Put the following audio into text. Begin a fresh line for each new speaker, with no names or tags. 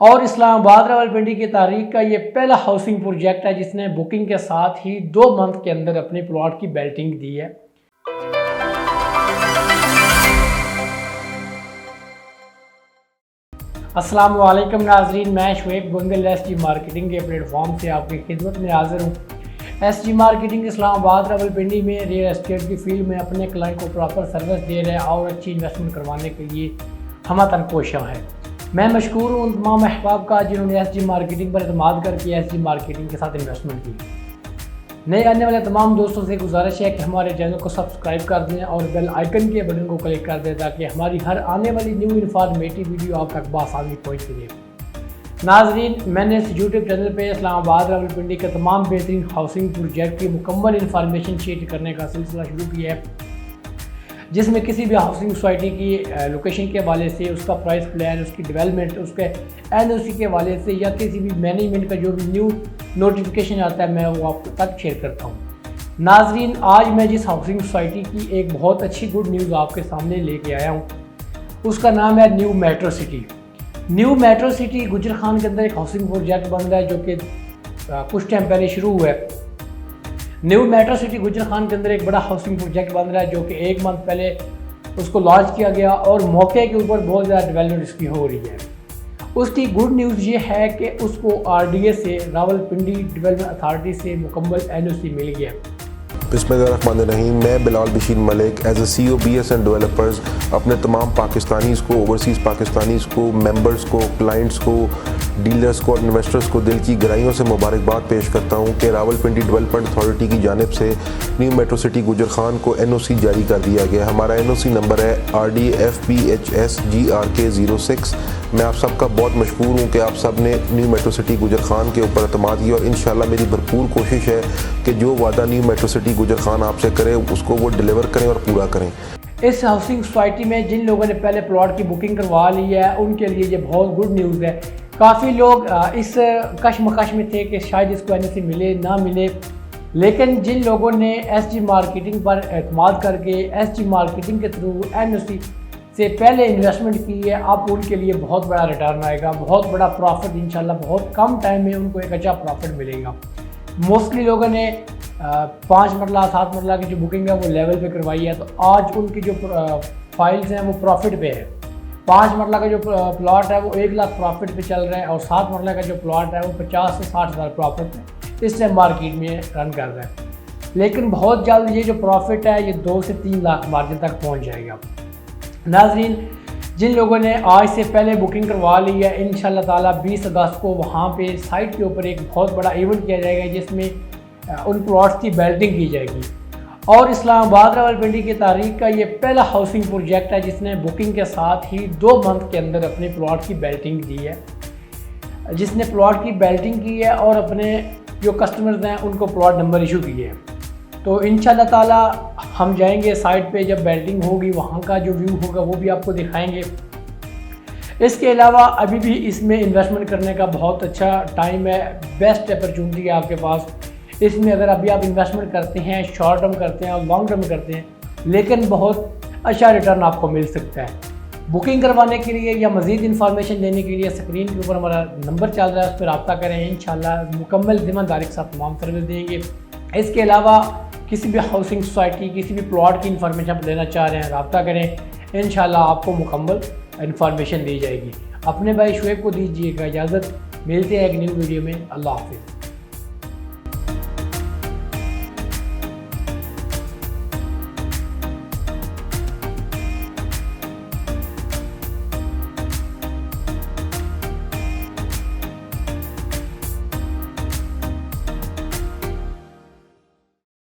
और इस्लामाबाद रावलपिंडी की तारीख का ये पहला हाउसिंग प्रोजेक्ट है जिसने बुकिंग के साथ ही 2 मंथ के अंदर अपने प्लॉट की बेल्टिंग दी है। अस्सलाम वालेकुम नाजरीन, मैं शुएब गंगल एसजी मार्केटिंग के प्लेटफॉर्म से आपकी खिदमत में हाजिर हूँ। एसजी मार्केटिंग इस्लामाबाद रावलपिंडी में रियल एस्टेट की फील्ड में अपने क्लाइंट को प्रॉपर सर्विस दे रहे हैं और अच्छी इन्वेस्टमेंट करवाने के लिए हम तन कोशिश है। मैं मशकूर हूँ उन तमाम अहबाब का जिन्होंने एसजी मार्केटिंग पर एतमाद करके एसजी मार्केटिंग के साथ इन्वेस्टमेंट की। नए आने वाले तमाम दोस्तों से गुजारिश है कि हमारे चैनल को सब्सक्राइब कर दें और बेल आइकन के बटन को क्लिक कर दें ताकि हमारी हर आने वाली न्यू इन्फॉर्मेटिव वीडियो आप तक बआसानी पहुँच सके। नाजरीन, मैंने इस यूट्यूब चैनल पे इस्लामाबाद रावलपिंडी के तमाम बेहतरीन हाउसिंग प्रोजेक्ट की मुकम्मल इन्फॉर्मेशन शेयर करने का सिलसिला शुरू किया है, जिसमें किसी भी हाउसिंग सोसाइटी की लोकेशन के हवाले से, उसका प्राइस प्लान, उसकी डेवलपमेंट, उसके एनओसी के हवाले से या किसी भी मैनेजमेंट का जो भी न्यू नोटिफिकेशन आता है मैं वो आप तक शेयर करता हूँ। नाजरीन, आज मैं जिस हाउसिंग सोसाइटी की एक बहुत अच्छी गुड न्यूज़ आपके सामने लेके आया हूँ उसका नाम है new metro city. New metro city गुजर खान के अंदर एक हाउसिंग प्रोजेक्ट बन रहा है जो कि कुछ टाइम पहले शुरू हुआ है। न्यू मेट्रो सिटी गुजर खान के अंदर एक बड़ा हाउसिंग प्रोजेक्ट बन रहा है जो कि 1 मंथ पहले उसको लॉन्च किया गया और मौके के ऊपर बहुत ज़्यादा डेवलपमेंट इसकी हो रही है। उसकी गुड न्यूज़ ये है कि उसको RDA से, रावलपिंडी डेवलपमेंट अथॉरिटी से मुकम्मल NOC मिल गया।
बिस्मिल्लाहिर्रहमानिर्रहीम। मैं Bilal Bashir Malik as a CEO BS and developers अपने तमाम पाकिस्तानीज़ को, ओवरसीज़ पाकिस्तानीज़ को, मेंबर्स को, क्लाइंट्स को, डीलर्स को और इन्वेस्टर्स को दिल की गहराइयों से मुबारकबाद पेश करता हूँ कि रावलपिंडी डेवलपमेंट अथॉरिटी की जानिब से न्यू मेट्रो सिटी गुजर खान को NOC जारी कर दिया गया। हमारा NOC नंबर है RDFPHSGRK06। मैं आप सबका बहुत मशहूर हूँ कि आप सब ने न्यू मेट्रो सिटी गुजर खान के ऊपर एतमाद किया और इंशाल्लाह मेरी भरपूर कोशिश है कि जो वादा न्यू मेट्रो सिटी गुजर खान आपसे करे उसको वो डिलीवर करें और पूरा करें।
इस हाउसिंग सोसाइटी में जिन लोगों ने पहले प्लॉट की बुकिंग करवा ली है उनके लिए ये बहुत गुड न्यूज़ है। काफ़ी लोग इस कश्मकश में थे कि शायद इसको NOC मिले ना मिले, लेकिन जिन लोगों ने SG मार्केटिंग पर एतमाद करके SG मार्केटिंग के थ्रू NOC से पहले इन्वेस्टमेंट की है, अब उनके लिए बहुत बड़ा रिटर्न आएगा, बहुत बड़ा प्रॉफिट इंशाल्लाह बहुत कम टाइम में उनको एक अच्छा प्रॉफिट मिलेगा। मोस्टली लोगों ने 5 मरला 7 मरला की जो बुकिंग है वो लेवल पे करवाई है, तो आज उनकी जो फाइल्स हैं वो प्रॉफिट पे है। 5 मरला का जो प्लॉट है वो 1 लाख प्रॉफिट पे चल रहा है और 7 मरला का जो प्लॉट है वो 50 से 60 हज़ार प्रॉफिट पे इस टाइम मार्केट में रन कर रहा है। लेकिन बहुत जल्द ये जो प्रॉफिट है ये 2 से 3 लाख मार्जिन तक पहुंच जाएगा। नाजरीन, जिन लोगों ने आज से पहले बुकिंग करवा ली है, इंशाल्लाह ताला 20 अगस्त को वहाँ पे साइट के ऊपर एक बहुत बड़ा इवेंट किया जाएगा जिसमें उन प्लॉट्स की बेल्टिंग की जाएगी। और इस्लामाबाद रावलपिंडी की तारीख का ये पहला हाउसिंग प्रोजेक्ट है जिसने बुकिंग के साथ ही 2 मंथ के अंदर अपने प्लॉट की बेल्टिंग दी है। जिसने प्लॉट की बेल्टिंग की है और अपने जो कस्टमर्स हैं उनको प्लॉट नंबर इशू किए हैं। तो इंशाल्लाह ताला हम जाएंगे साइट पे, जब बेल्टिंग होगी वहाँ का जो व्यू होगा वो भी आपको दिखाएंगे। इसके अलावा अभी भी इसमें इन्वेस्टमेंट करने का बहुत अच्छा टाइम है, बेस्ट अपॉर्चुनिटी है आपके पास। इसमें अगर अभी आप इन्वेस्टमेंट करते हैं, शॉर्ट टर्म करते हैं और लॉन्ग टर्म करते हैं, लेकिन बहुत अच्छा रिटर्न आपको मिल सकता है। बुकिंग करवाने के लिए या मज़ीद इन्फॉर्मेशन लेने के लिए स्क्रीन के ऊपर हमारा नंबर चल रहा है, उस पर रब्ता करें। इंशाल्लाह मुकम्मल ज़िम्मेदारी के साथ तमाम सर्विस देंगे। इसके अलावा किसी भी हाउसिंग सोसाइटी, किसी भी प्लॉट की इन्फॉर्मेशन आप लेना चाह रहे हैं, रब्ता करें। इंशाल्लाह आपको मुकम्मल इन्फॉर्मेशन दी जाएगी। अपने भाई शुएब को दीजिएगा इजाज़त, मिलते हैं एक न्यू वीडियो में। अल्लाह हाफ़िज़।